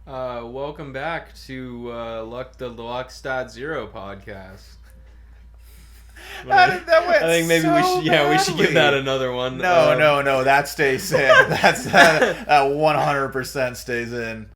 Welcome back to the Luck.0 podcast. That went I think maybe so we should give that another one. No, that stays in. That 100% stays in.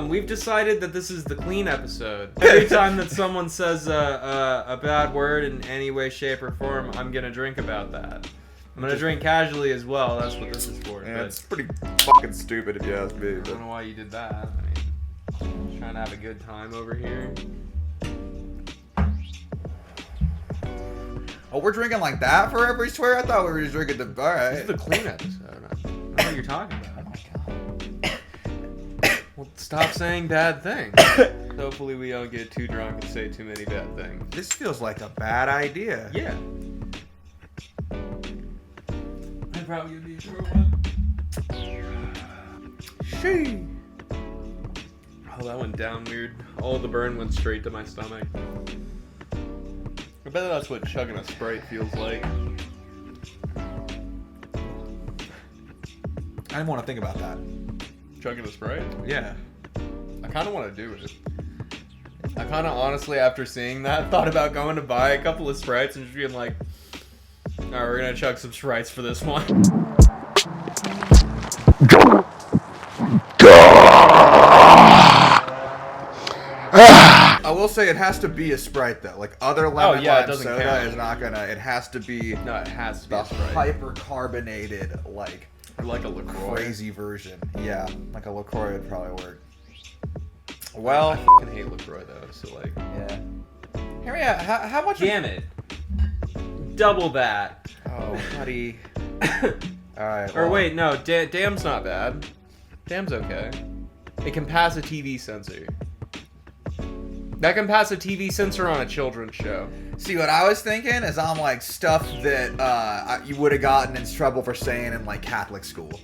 We've decided that this is the clean episode. Every time that someone says a bad word in any way, shape, or form, I'm gonna drink about that. I'm gonna drink casually as well. That's what this is for. Yeah, it's pretty fucking stupid if you ask me. I don't know why you did that. I mean, trying to have a good time over here. Oh, we're drinking like that for every swear? I thought we were just drinking the... Alright. This is the clean episode. I don't know what you're talking about. Well, stop saying bad things. Hopefully we don't get too drunk and say too many bad things. This feels like a bad idea. Yeah. I'd probably give you a short one. Shee. Oh, that went down weird. All the burn went straight to my stomach. I bet that's what chugging a Sprite feels like. I didn't want to think about that. Chugging a Sprite? Yeah. I kind of want to do it. I kind of honestly, after seeing that, thought about going to buy a couple of Sprites and just being like, alright, we're going to chug some Sprites for this one. I will say it has to be a Sprite though. Like other lemon lime soda count. is not gonna. It has to be. No, it has to be the a Sprite. hyper carbonated, like a LaCroix. crazy version. Yeah, like a LaCroix would probably work. Well, I fucking hate LaCroix though, so like. Yeah. Harry, how much? Damn it. Double that. Oh, buddy. All right. Or wait, no, damn's not bad. Damn's okay. It can pass a TV censor. That can pass a TV censor on a children's show. See, what I was thinking is I'm like stuff that you would have gotten in trouble for saying in like Catholic school.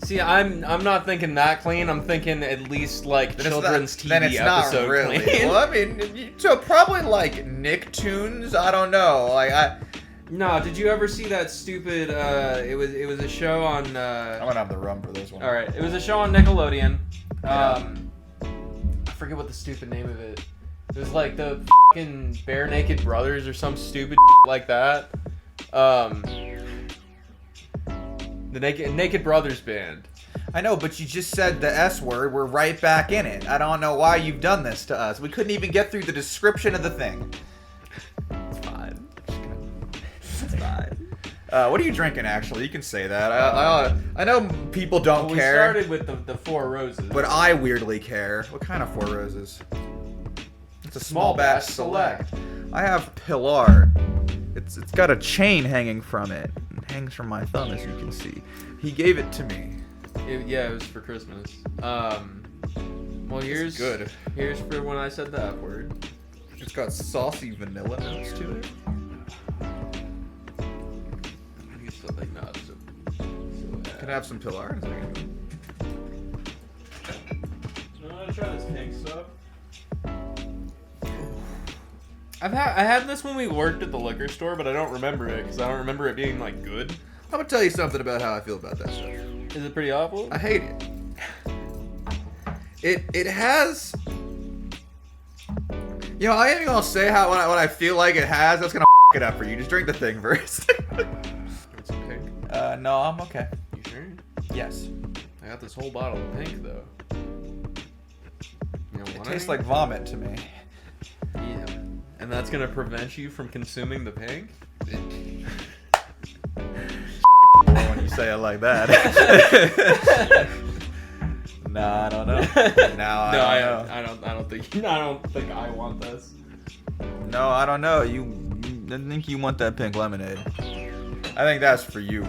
See, I'm not thinking that clean. I'm thinking at least like children's TV then it's episode not really. clean. Well, I mean, so probably like Nicktoons. I don't know. No, did you ever see that stupid? It was a show on. I'm gonna have the rum for this one. All right, it was a show on Nickelodeon. Yeah. I forget what the stupid name of it. It was like the fucking Bare Naked Brothers or some stupid like that. The Naked Brothers band. I know, but you just said the S word. We're right back in it. I don't know why you've done this to us. We couldn't even get through the description of the thing. It's fine. It's fine. What are you drinking, actually? You can say that. I know people don't care. We started with the Four Roses. But I weirdly care. What kind of Four Roses? It's a small batch select. I have Pilar. It's got a chain hanging from it. It hangs from my thumb, as you can see. He gave it to me. It was for Christmas. Well, here's good. Here's for when I said the F word. It's got saucy vanilla notes to it. You still think not? Can I have some Pilar in a second? I'm gonna try this pink stuff. I had this when we worked at the liquor store, but I don't remember it because I don't remember it being like good. I'm gonna tell you something about how I feel about that stuff. Is it pretty awful? I hate it. It has. You know, I ain't even gonna say how what I feel like it has. That's gonna it up for you. Just drink the thing first. It's pink. No, I'm okay. You sure? Yes. I got this whole bottle of pink though. You don't It want tastes any? like vomit to me. Yeah. And that's gonna prevent you from consuming the pink? When you say it like that. Nah, I don't know. I don't think I want this. No, I don't know. I think you want that pink lemonade. I think that's for you.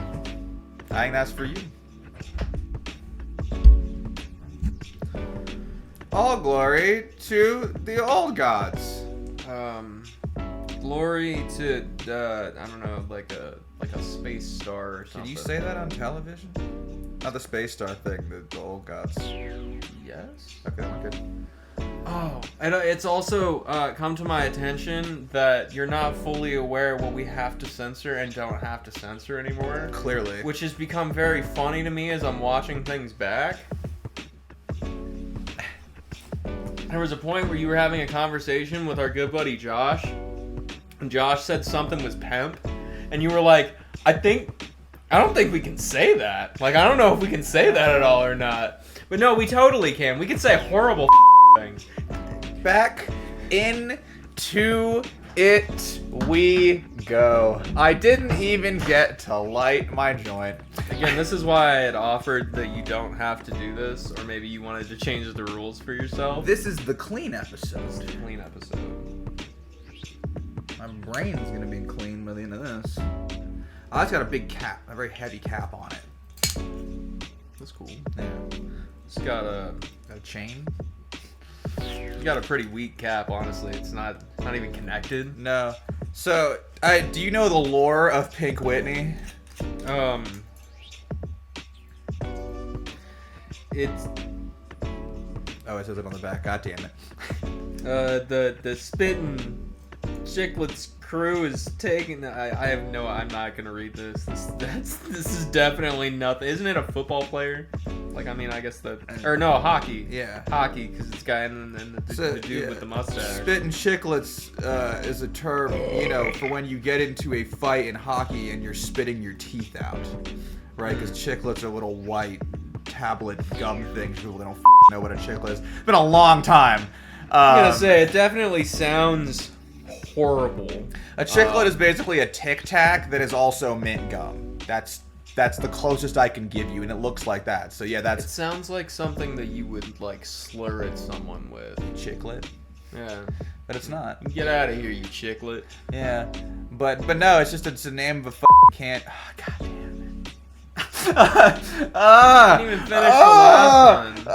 All glory to the old gods. Glory to I don't know, like like a space star or something. Can you say that on television? Not the space star thing, the old gods. Yes. Okay, I'm good. Oh, and it's also come to my attention that you're not fully aware what we have to censor and don't have to censor anymore. Clearly. Which has become very funny to me as I'm watching things back. There was a point where you were having a conversation with our good buddy Josh, and Josh said something was pimp, and you were like, I don't think we can say that. Like, I don't know if we can say that at all or not. But no, we totally can. We can say horrible things. Back into it we go. I didn't even get to light my joint. Again, this is why I had offered that you don't have to do this, or maybe you wanted to change the rules for yourself. This is the clean episode. This is the clean episode. My brain's gonna be clean by the end of this. Oh, it's got a big cap, a very heavy cap on it. That's cool. Yeah. It's got a chain? It's got a pretty weak cap, honestly. It's not even connected. No. So, do you know the lore of Pink Whitney? It's Oh, it says it on the back. God damn it. the Spittin' Chicklets crew is taking. I'm not gonna read this. This is definitely nothing. Isn't it a football player? Like, I mean, I guess hockey. Yeah. Hockey, because it's guy and the dude with the mustache. Spittin' Chicklets is a term, for when you get into a fight in hockey and you're spitting your teeth out, right? Because chiclets are little white tablet gum things. People that don't know what a chiclet is. It's been a long time. I'm gonna say it definitely sounds horrible. A chiclet is basically a Tic Tac that is also mint gum. That's the closest I can give you, and it looks like that. So yeah, It sounds like something that you would like slur at someone with. Chiclet. Yeah, But it's not. get out of here, you chiclet. Yeah, but no, it's a name of a can't. Oh, God damn it. I didn't even finish the last one.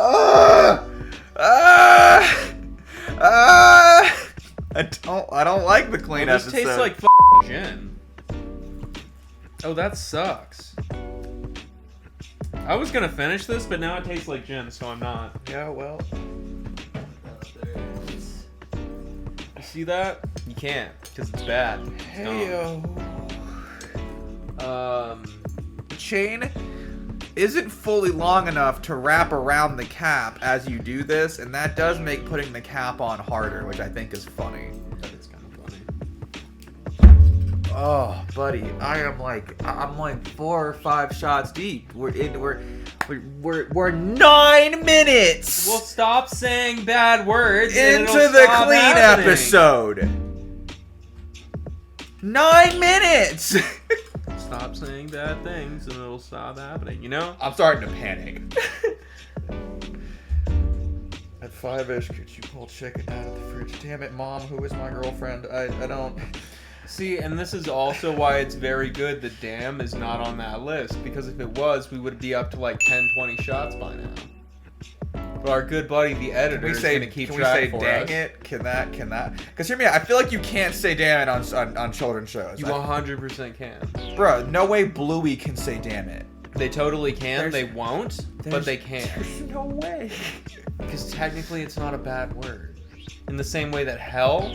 I don't like the clean This episode. tastes like gin. Oh, that sucks. I was gonna finish this, but now it tastes like gin, so I'm not. Yeah, well. You see that? You can't, because it's bad. Hey, the chain isn't fully long enough to wrap around the cap as you do this, and that does make putting the cap on harder, which I think is funny. That is kind of funny. Oh, buddy, I'm like 4 or 5 shots deep. We're 9 minutes. Well, stop saying bad words. Into the clean episode. 9 minutes. Stop saying bad things, and it'll stop happening. You know? I'm starting to panic. At 5-ish, could you pull chicken out of the fridge? Damn it, Mom. Who is my girlfriend? I don't. See, and this is also why it's very good that damn is not on that list, because if it was, we would be up to like 10, 20 shots by now. But our good buddy, the editor, is going to keep track for us. Can we say dang it? Can that? Because hear me out. I feel like you can't say damn it on children's shows. You 100% can. Bro, no way Bluey can say damn it. They totally can. They won't, but they can. There's no way. Because technically it's not a bad word. In the same way that hell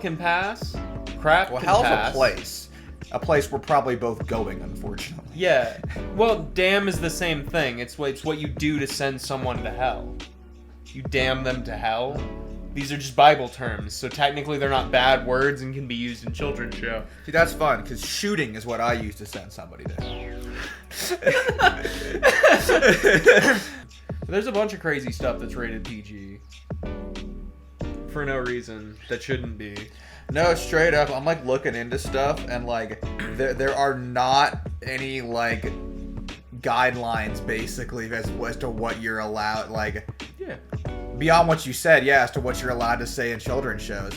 can pass, crap can hell's pass. a place we're probably both going, unfortunately. Yeah. Well, damn is the same thing. It's what you do to send someone to hell. You damn them to hell. These are just Bible terms, so technically they're not bad words and can be used in children's show. See, that's fun, because shooting is what I use to send somebody to hell. There's a bunch of crazy stuff that's rated PG. For no reason. That shouldn't be. No, straight up, I'm like looking into stuff, and like there are not any like guidelines basically as to what you're allowed, like beyond what you said, as to what you're allowed to say in children's shows.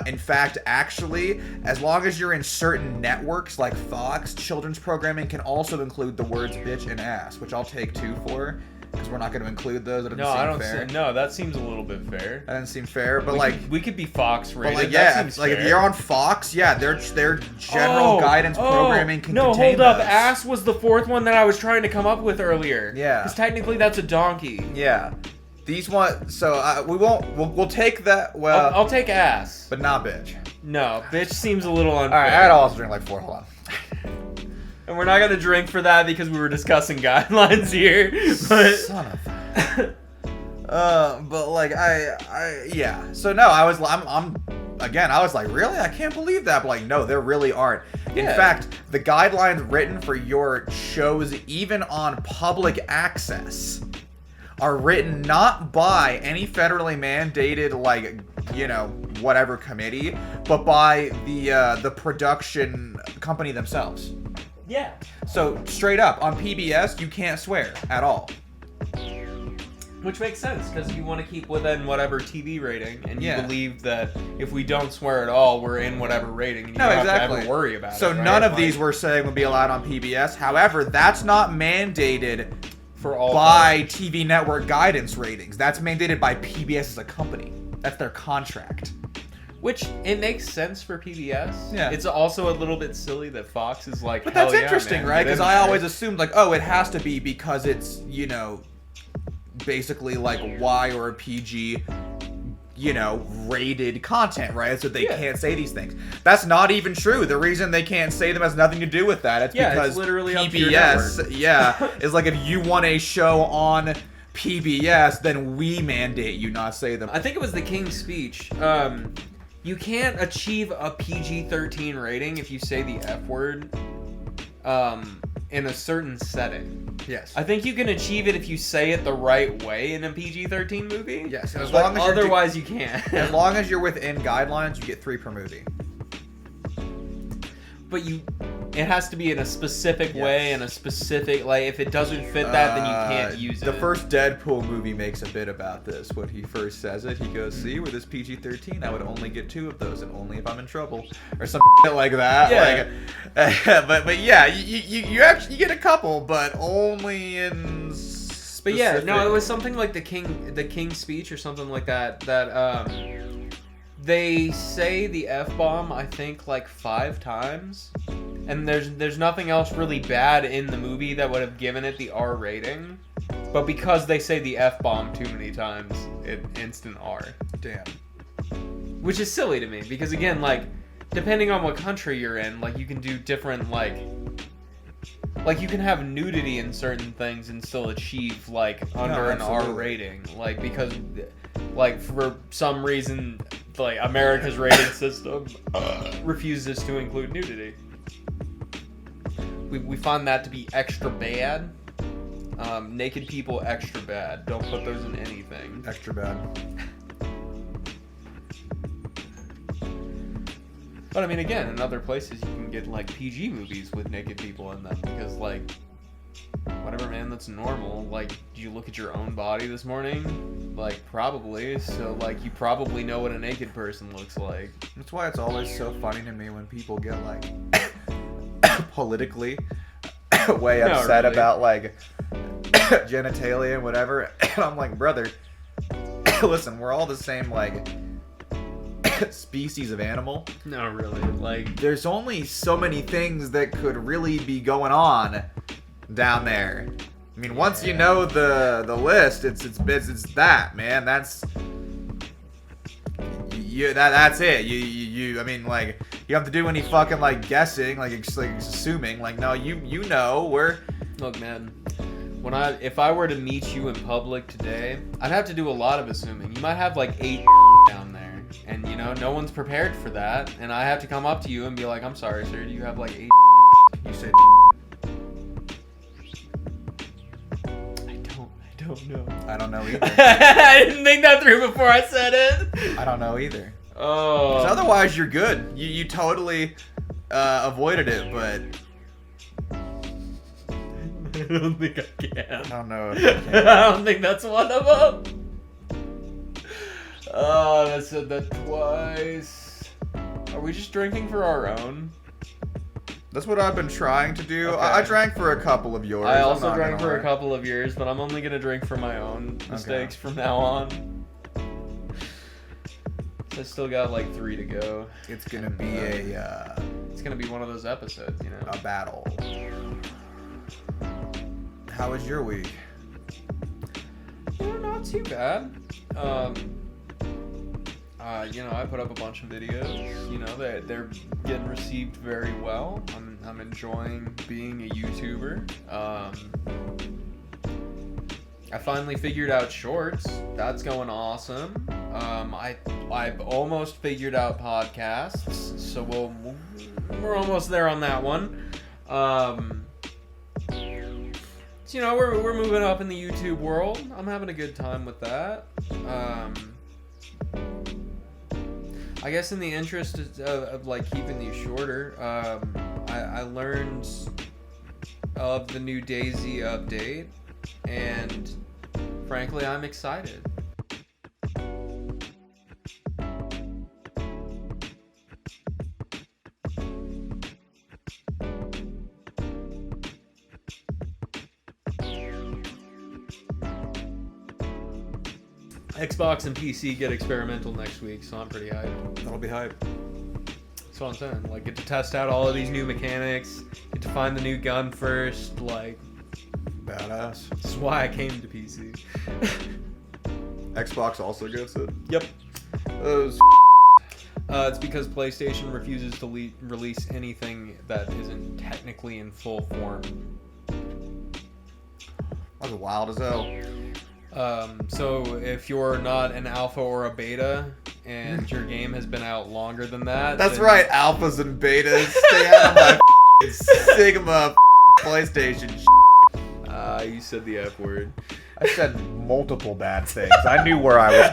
In fact, actually, as long as you're in certain networks like Fox, children's programming can also include the words bitch and ass, which I'll take 2 for. Because we're not going to include those. That No, doesn't I seem don't. fair. No, that seems a little bit fair. That doesn't seem fair, but We could be Fox rated. But like, that yeah, seems like fair. if you're on Fox, yeah, their general guidance programming can no, contain hold up. those. Ass was the fourth one that I was trying to come up with earlier. Yeah. Because technically that's a donkey. Yeah, these ones. So we won't. We'll take that. Well, I'll take ass. but not bitch. No, bitch seems a little unfair. All right, I'd also drink like 4. Hold on. And we're not gonna drink for that because we were discussing guidelines here. But Son of. But like yeah. So no, I was like, really? I can't believe that. But like, no, there really aren't. In Yeah. fact, the guidelines written for your shows, even on public access, are written not by any federally mandated, like, you know, whatever committee, but by the production company themselves. yeah. So straight up on PBS, you can't swear at all. Which makes sense because you want to keep within whatever TV rating, and you Yeah. believe that if we don't swear at all, we're in whatever rating, and you No, don't have exactly. to ever worry about So it. Right? none of Like, these we're saying would be allowed on PBS. However, that's not mandated for all by TV network guidance ratings. That's mandated by PBS as a company. That's their contract. Which it makes sense for PBS. Yeah. It's also a little bit silly that Fox is like. But that's "Hell yeah, interesting, man, right? get Because in I there." always assumed like, oh, it has to be because it's, you know, basically like Y or PG, you know, rated content, right? So they Yeah. can't say these things. That's not even true. The reason they can't say them has nothing to do with that. It's Yeah, it's because literally up to your PBS, network. yeah, is like if you want a show on PBS, then we mandate you not say them. I think it was the King's Speech. You can't achieve a PG-13 rating if you say the F word in a certain setting. Yes. I think you can achieve it if you say it the right way in a PG-13 movie. Yes, as But long as you're otherwise you can't. as long as you're within guidelines, you get 3 per movie. But it has to be in a specific way, Yes. and a specific, like, if it doesn't fit that, then you can't use it. The first Deadpool movie makes a bit about this. When he first says it, he goes, "See, with this PG-13, I would only get 2 of those, and only if I'm in trouble," or some shit like that. Yeah. Like, but yeah, you actually get a couple, but only in. But yeah, specific- no, it was something like the King's Speech or something like that. That they say the F-bomb, I think, like 5 times, and there's nothing else really bad in the movie that would have given it the R rating, but because they say the F-bomb too many times, it instant R. Damn. Which is silly to me because, again, like, depending on what country you're in, like, you can do different, like you can have nudity in certain things and still achieve, like, under an R absolutely. rating, like, because, like, for some reason, like, America's rating system refuses to include nudity. We find that to be extra bad. Naked people, extra bad. Don't put those in anything. Extra bad. But I mean, again, in other places you can get like PG movies with naked people in them because, like, whatever, man, that's normal. Like, did you look at your own body this morning? Like, probably. So, like, you probably know what a naked person looks like. That's why it's always so funny to me when people get like politically way No, upset really. about like genitalia and whatever. And I'm like, brother, listen, we're all the same like species of animal. No, really. Like, There's only so many things that could really be going on down there. I mean, once you know the list, it's that, man. That's that's it. You I mean, like, you don't have to do any fucking like guessing, like assuming. Like, no, you know we're. look, man. If I were to meet you in public today, I'd have to do a lot of assuming. You might have like 8 down there, and you know, no one's prepared for that. And I have to come up to you and be like, "I'm sorry, sir. Do you have like 8?" You say. I don't know. I don't know either. I didn't think that through before I said it. I don't know either. Oh. 'Cause otherwise, you're good. You totally avoided it, but I don't think I can. I don't know. If I can. I don't think that's one of them. Oh, I said that twice. Are we just drinking for our own? That's what I've been trying to do. Okay. I drank for a couple of yours. I I'm also not drank gonna for lie. a couple of years, but I'm only gonna drink for my own mistakes from now on. I still got like 3 to go. It's gonna be It's gonna be one of those episodes, you know. a battle. How was your week? You know, not too bad. You know, I put up a bunch of videos. You know, they're getting received very well. I'm enjoying being a YouTuber. I finally figured out shorts. That's going awesome. I've almost figured out podcasts, so we're almost there on that one. So, you know, we're moving up in the YouTube world. I'm having a good time with that. I guess in the interest of like keeping these shorter, I learned of the new Daisy update, and frankly, I'm excited. Xbox and PC get experimental next week, so I'm pretty hyped. That'll be hype. That's what I'm saying. Like, get to test out all of these new mechanics, get to find the new gun first. Like, Badass. this is why I came to PC. Xbox also gets it. Yep. Those. It's because PlayStation refuses to release anything that isn't technically in full form. That was wild as hell. So if you're not an alpha or a beta and your game has been out longer than that, That's then right, alphas and betas. Stay out of my Sigma PlayStation. You said the F word. I said multiple bad things. I knew where I was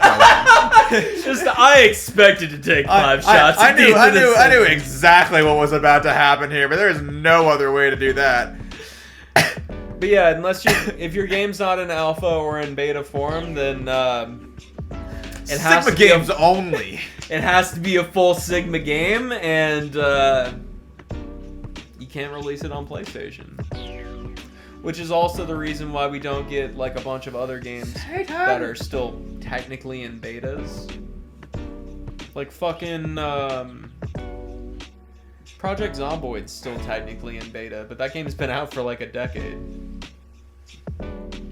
going. Just I expected to take 5 shots. I at the end of this knew sentence. exactly what was about to happen here, but there's no other way to do that. But yeah, unless if your game's not in alpha or in beta form, then it has Sigma to be games only. It has to be a full Sigma game, and you can't release it on PlayStation. Which is also the reason why we don't get like a bunch of other games that are still technically in betas. Like fucking Project Zomboid's still technically in beta, but that game's been out for like a decade.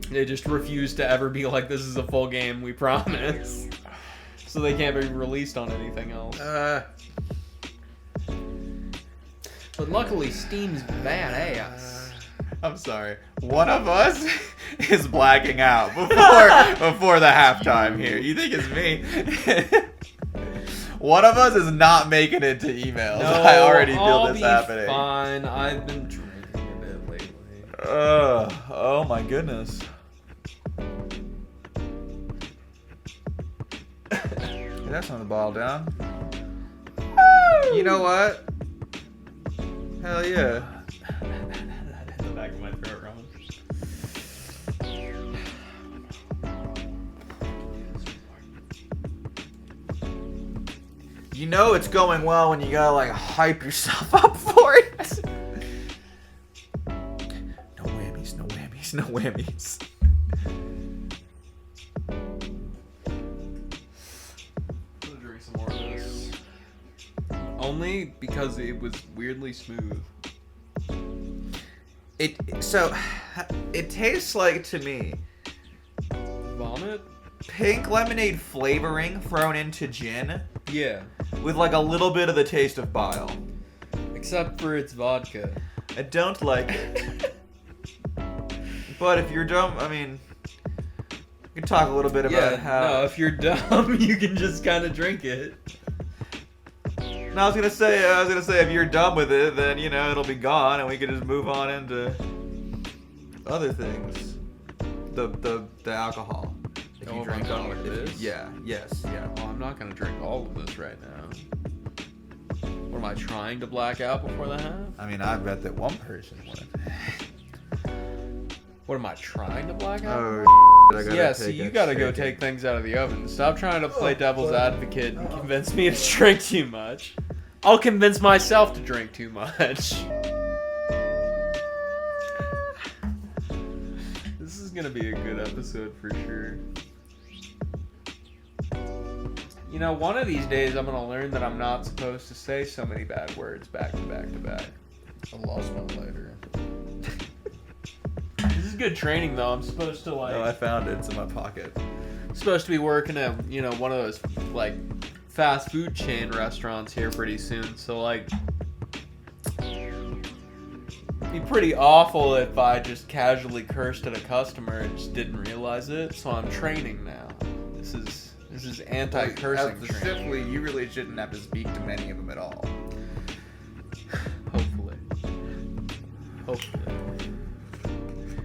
They just refuse to ever be like, this is a full game, we promise. So they can't be released on anything else. But luckily, Steam's badass. I'm sorry. One of us is blacking out before the halftime here. You think it's me? One of us is not making it to emails. No, I already feel I'll this be happening. Fine. I've been drinking a bit lately. Oh my goodness. That's not the ball down. You know what? Hell yeah. The back of my throat, Ron. You know it's going well when you gotta like hype yourself up for it. No whammies, no whammies, no whammies. I'm gonna drink some more of this. Only because it was weirdly smooth. It tastes like, to me, Vomit? pink lemonade flavoring thrown into gin Yeah. with like a little bit of the taste of bile. Except for its vodka. I don't like it. But if you're dumb, I mean, we can talk a little bit about how. No, if you're dumb, you can just kind of drink it. No, I was gonna say if you're done with it, then you know it'll be gone, and we can just move on into other things. The alcohol. If Oh, you if drink I'm done all with of it. this? Yeah. Yes. Yeah. Well, I'm not gonna drink all of this right now. What am I trying to black out before the half? I mean, I bet that one person would. What am I trying to black out? Oh, I gotta Yeah, take see, you a gotta go chicken. take things out of the oven. Stop trying to play devil's advocate and convince me to drink too much. I'll convince myself to drink too much. gonna be a good episode for sure. You know, one of these days I'm gonna learn that I'm not supposed to say so many bad words back to back to back. I lost my lighter. This is good training though. I'm supposed to No, I found it. It's in my pocket. supposed to be working at, you know, one of those like fast food chain restaurants here pretty soon. So like, it'd be pretty awful if I just casually cursed at a customer and just didn't realize it. So I'm training now. This is anti-cursing training. Specifically, you really shouldn't have to speak to many of them at all. Hopefully.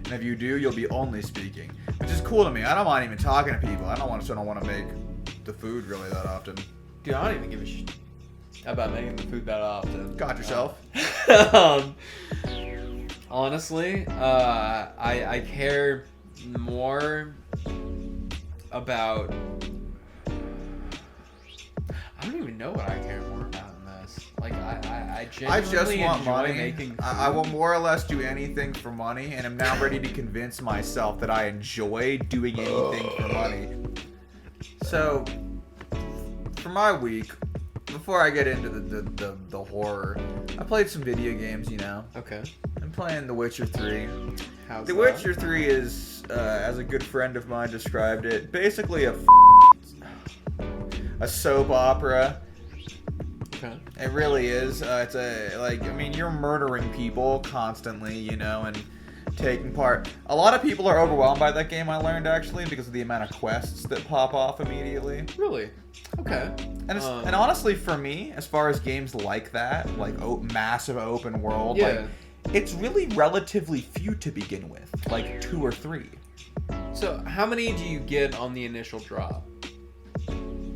And if you do, you'll be only speaking, which is cool to me. I don't mind even talking to people. I don't want to make the food really that often. Dude, I don't even give a shit about making the food that often. Got yourself. Honestly, I care more about... I don't even know what I care more about in this. Like, I genuinely want enjoy money. making food. I will more or less do anything for money, and I'm now ready to convince myself that I enjoy doing anything for money. So, for my week, before I get into the horror, I played some video games, you know. Okay. I'm playing The Witcher 3. How's The that? Witcher 3 is, as a good friend of mine described it, basically a soap opera. Okay. It really is. It's you're murdering people constantly, you know, and taking part. A lot of people are overwhelmed by that game, I learned, actually, because of the amount of quests that pop off immediately. Really? Okay. And and honestly, for me, as far as games like that, like massive open world, Yeah. like, it's really relatively few to begin with, like 2 or 3. So, how many do you get on the initial drop?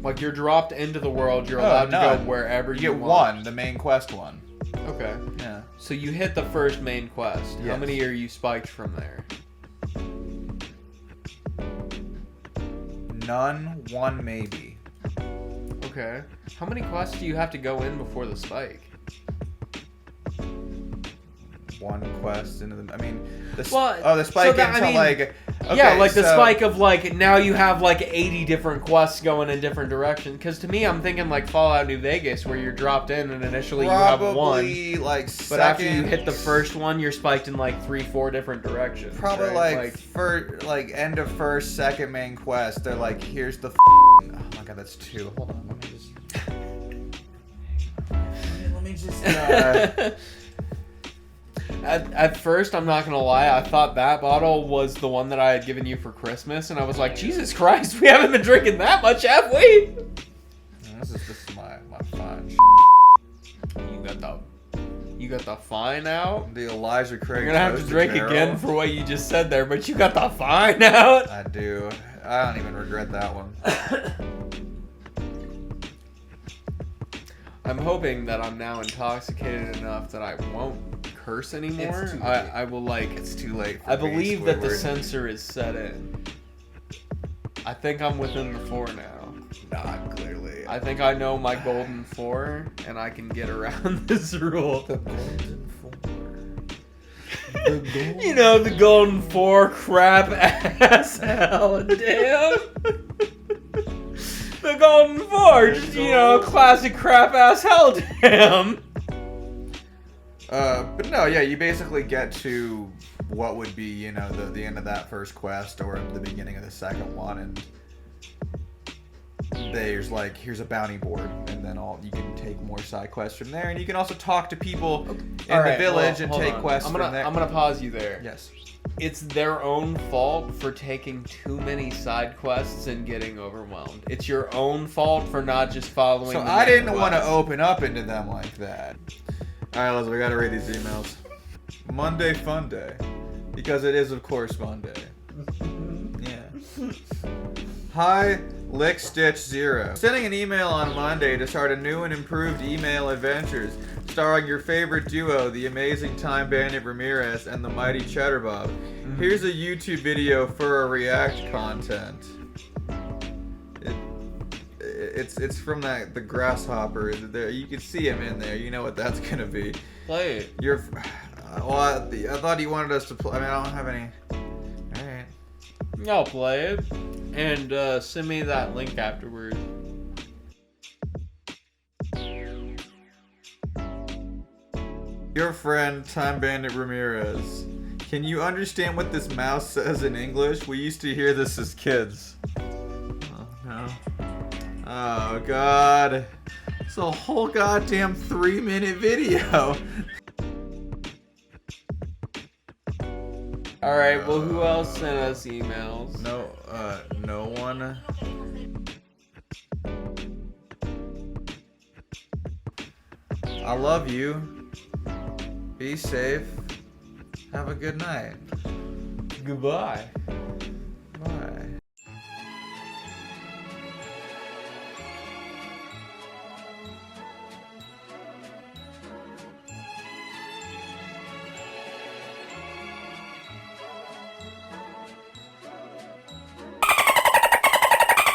Like, you're dropped into the world, you're allowed to go wherever you get want. one, the main quest one. Okay. Yeah. So you hit the first main quest. How Yes. many are you spiked from there? None, one maybe. Okay. How many quests do you have to go in before the spike? One quest into the. I mean, the spike like. Okay, yeah, like the so- spike of like now you have like 80 different quests going in different directions. Because to me, I'm thinking like Fallout New Vegas, where you're dropped in and initially you have one, Probably like but second. after you hit the first one, you're spiked in like 3-4 different directions. Probably right? like end of first, second main quest. They're like, here's the. Oh my god, that's 2. Hold on, let me just. At first, I'm not gonna lie, I thought that bottle was the one that I had given you for Christmas, and I was like, Jesus Christ, we haven't been drinking that much, have we? This is my fine. You got the fine out? The Elijah Craig. You're gonna have to Toasted drink Barrel. again for what you just said there, but you got the fine out? I do. I don't even regret that one. I'm hoping that I'm now intoxicated enough that I won't curse anymore. It's too late. I will like. It's too late. For I me, believe that the Squidward. censor is set in. I think I'm within the 4 now. Not clearly. I think I know my golden 4, and I can get around this rule. The golden 4. You know, the golden 4 crap ass hell damn. The golden 4, just, you know, classic crap ass hell damn. But no, yeah, you basically get to what would be, you know, the end of that first quest or the beginning of the second one, and there's like, here's a bounty board, and then you can take more side quests from there, and you can also talk to people in the village and take quests from there. I'm gonna pause you there. Yes. It's their own fault for taking too many side quests and getting overwhelmed. It's your own fault for not just following. So the I main didn't want to quest. open up into them like that. Alright, Liz, we gotta read these emails. Monday Fun Day. Because it is, of course, Monday. Yeah. Hi, Lick Stitch Zero. Sending an email on Monday to start a new and improved email adventures starring your favorite duo, the amazing Time Bandit Ramirez and the mighty Cheddarbob. Here's a YouTube video for a React content. It's from the Grasshopper. There, you can see him in there. You know what that's gonna be. Play it. I thought he wanted us to play. I mean, I don't have any. All right. I'll play it. And send me that link afterward. Your friend, Time Bandit Ramirez. Can you understand what this mouse says in English? We used to hear this as kids. Oh, no. Oh, God. It's a whole goddamn 3-minute video. Alright, well, who else sent us emails? No one. I love you. Be safe. Have a good night. Goodbye.